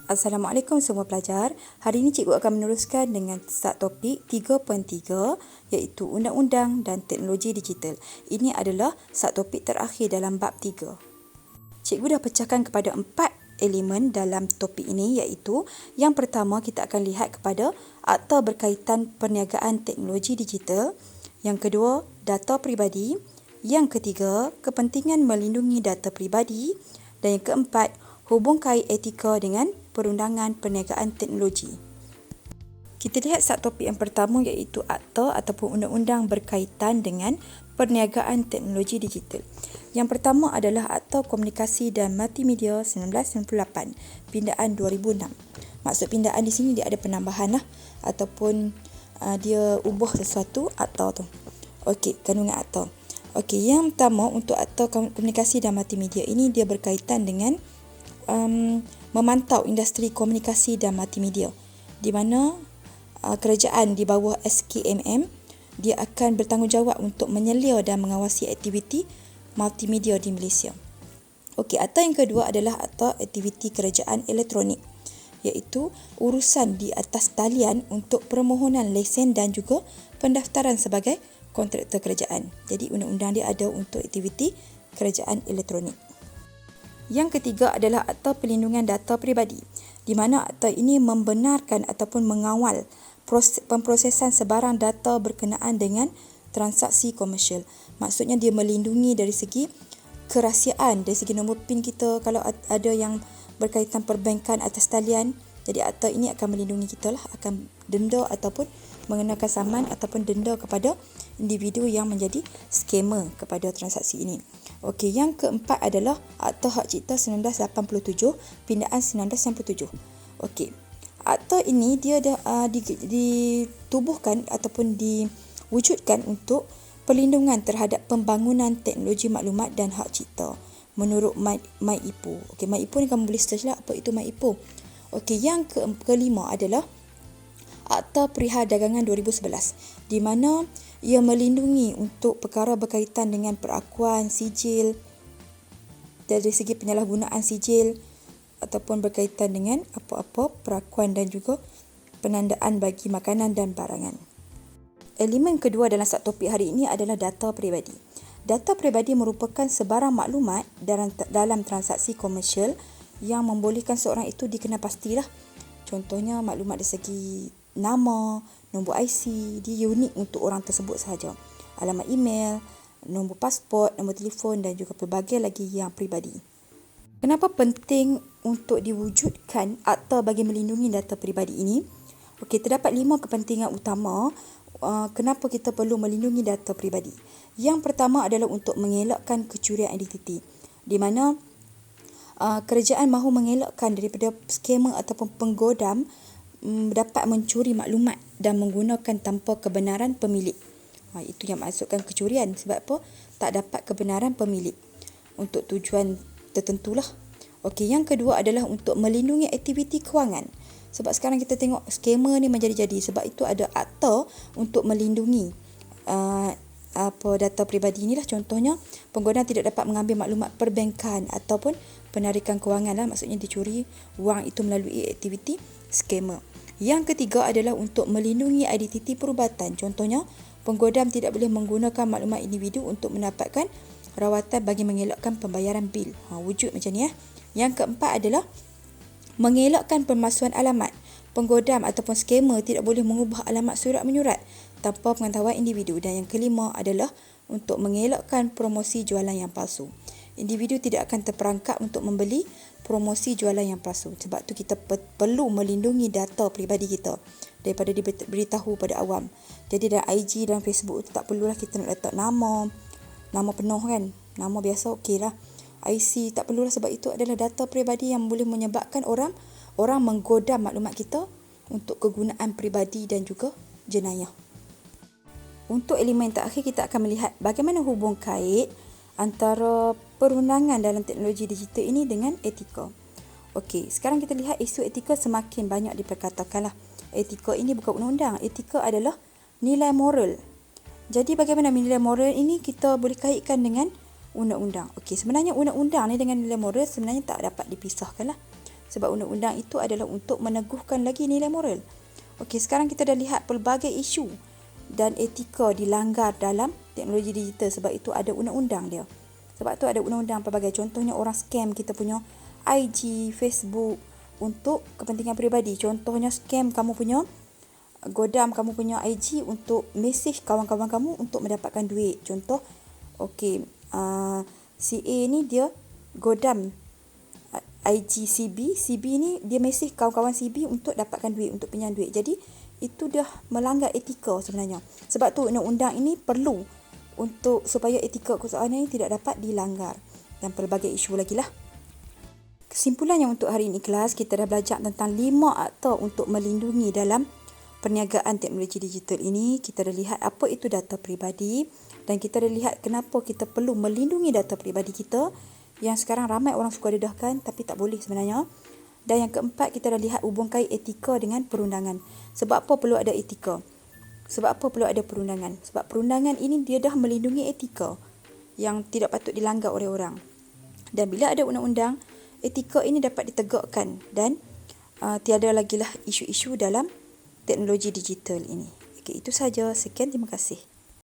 Assalamualaikum semua pelajar. Hari ini cikgu akan meneruskan dengan start topik 3.3 iaitu Undang-Undang dan Teknologi Digital. Ini adalah start topik terakhir dalam bab 3. Cikgu dah pecahkan kepada 4 elemen dalam topik ini iaitu yang pertama kita akan lihat kepada akta berkaitan perniagaan teknologi digital, yang kedua data peribadi, yang ketiga kepentingan melindungi data peribadi dan yang keempat hubung kait etika dengan perundangan perniagaan teknologi. Kita lihat start topik yang pertama iaitu akta ataupun undang-undang berkaitan dengan perniagaan teknologi digital. Yang pertama adalah Akta Komunikasi dan Multimedia 1998, pindaan 2006. Maksud pindaan di sini dia ada penambahan ataupun dia ubah sesuatu akta tu. Okey, kandungan akta. Okey, yang pertama untuk Akta Komunikasi dan Multimedia ini dia berkaitan dengan memantau industri komunikasi dan multimedia, di mana kerajaan di bawah SKMM dia akan bertanggungjawab untuk menyelia dan mengawasi aktiviti multimedia di Malaysia. Okey, akta yang kedua adalah Akta Aktiviti Kerajaan Elektronik, iaitu urusan di atas talian untuk permohonan lesen dan juga pendaftaran sebagai kontraktor kerajaan. Jadi undang-undang dia ada untuk aktiviti kerajaan elektronik. Yang ketiga adalah Akta Perlindungan Data Peribadi, di mana akta ini membenarkan ataupun mengawal pemprosesan sebarang data berkenaan dengan transaksi komersial. Maksudnya dia melindungi dari segi kerahsiaan, dari segi nombor PIN kita kalau ada yang berkaitan perbankan atas talian. Jadi akta ini akan melindungi kita akan denda ataupun mengenakan saman ataupun denda kepada individu yang menjadi skamer kepada transaksi ini. Okey, yang keempat adalah Akta Hak Cipta 1987, pindaan 1997. Okey, akta ini dia ditubuhkan ataupun diwujudkan untuk perlindungan terhadap pembangunan teknologi maklumat dan hak cipta menurut MyIPO. Okey, MyIPO ni kamu boleh search apa itu MyIPO. Okey, yang kelima adalah Akta Perihal Dagangan 2011, di mana ia melindungi untuk perkara berkaitan dengan perakuan sijil, dari segi penyalahgunaan sijil ataupun berkaitan dengan apa-apa perakuan dan juga penandaan bagi makanan dan barangan. Elemen kedua dalam start topik hari ini adalah data peribadi. Data peribadi merupakan sebarang maklumat dalam transaksi komersial yang membolehkan seorang itu dikenal pastilah. Contohnya maklumat dari segi nama, nombor IC, dia unik untuk orang tersebut sahaja. Alamat email, nombor pasport, nombor telefon dan juga pelbagai lagi yang peribadi. Kenapa penting untuk diwujudkan akta bagi melindungi data peribadi ini? Okey, terdapat 5 kepentingan utama kenapa kita perlu melindungi data peribadi. Yang pertama adalah untuk mengelakkan kecurian identiti, di mana kerajaan mahu mengelakkan daripada skamer ataupun penggodam dapat mencuri maklumat dan menggunakan tanpa kebenaran pemilik. Itu yang maksudkan kecurian. Sebab apa? Tak dapat kebenaran pemilik untuk tujuan tertentulah. Okey, yang kedua adalah untuk melindungi aktiviti kewangan. Sebab sekarang kita tengok skamer ni menjadi-jadi. Sebab itu ada akta untuk melindungi data peribadi inilah. Contohnya, penggodam tidak dapat mengambil maklumat perbankan ataupun penarikan kewangan maksudnya dicuri wang itu melalui aktiviti skamer. Yang ketiga adalah untuk melindungi identiti perubatan. Contohnya, penggodam tidak boleh menggunakan maklumat individu untuk mendapatkan rawatan bagi mengelakkan pembayaran bil. Wujud macam ni. Yang keempat adalah mengelakkan pemalsuan alamat. Penggodam ataupun skamer tidak boleh mengubah alamat surat menyurat tanpa pengetahuan individu. Dan yang kelima adalah untuk mengelakkan promosi jualan yang palsu. Individu tidak akan terperangkap untuk membeli promosi jualan yang palsu. Sebab tu kita perlu melindungi data peribadi kita daripada diberitahu pada awam. Jadi dalam IG dan Facebook tu tak perlulah kita nak letak nama penuh kan. Nama biasa okeylah. IC tak perlulah, sebab itu adalah data peribadi yang boleh menyebabkan orang menggodam maklumat kita untuk kegunaan peribadi dan juga jenayah. Untuk elemen terakhir kita akan melihat bagaimana hubung kait antara perundangan dalam teknologi digital ini dengan etika. Okey, sekarang kita lihat isu etika semakin banyak diperkatakanlah. Etika ini bukan undang-undang, etika adalah nilai moral. Jadi bagaimana nilai moral ini kita boleh kaitkan dengan undang-undang. Okey, sebenarnya undang-undang ni dengan nilai moral sebenarnya tak dapat dipisahkanlah. Sebab undang-undang itu adalah untuk meneguhkan lagi nilai moral. Okey, sekarang kita dah lihat pelbagai isu dan etika dilanggar dalam teknologi digital sebab itu ada undang-undang dia. Sebab tu ada undang-undang pelbagai. Contohnya orang scam kita punya IG, Facebook untuk kepentingan peribadi. Contohnya scam kamu punya, godam kamu punya IG untuk mesej kawan-kawan kamu untuk mendapatkan duit. Contoh, okey, si A ni dia godam IG CB ni dia mesej kawan-kawan CB untuk dapatkan duit, untuk pinjam duit. Jadi itu dah melanggar etika sebenarnya. Sebab tu undang-undang ini perlu untuk supaya etika keusahaan ini tidak dapat dilanggar, dan pelbagai isu lagi lah. Kesimpulannya untuk hari ini kelas, kita dah belajar tentang 5 akta untuk melindungi dalam perniagaan teknologi digital ini. Kita dah lihat apa itu data peribadi dan kita dah lihat kenapa kita perlu melindungi data peribadi kita yang sekarang ramai orang suka dedahkan tapi tak boleh sebenarnya. Dan yang keempat, kita dah lihat hubungkan etika dengan perundangan. Sebab apa perlu ada etika? Sebab apa perlu ada perundangan? Sebab perundangan ini dia dah melindungi etika yang tidak patut dilanggar oleh orang. Dan bila ada undang-undang, etika ini dapat ditegakkan dan tiada lagi lah isu-isu dalam teknologi digital ini. Okey, itu saja. Sekian, terima kasih.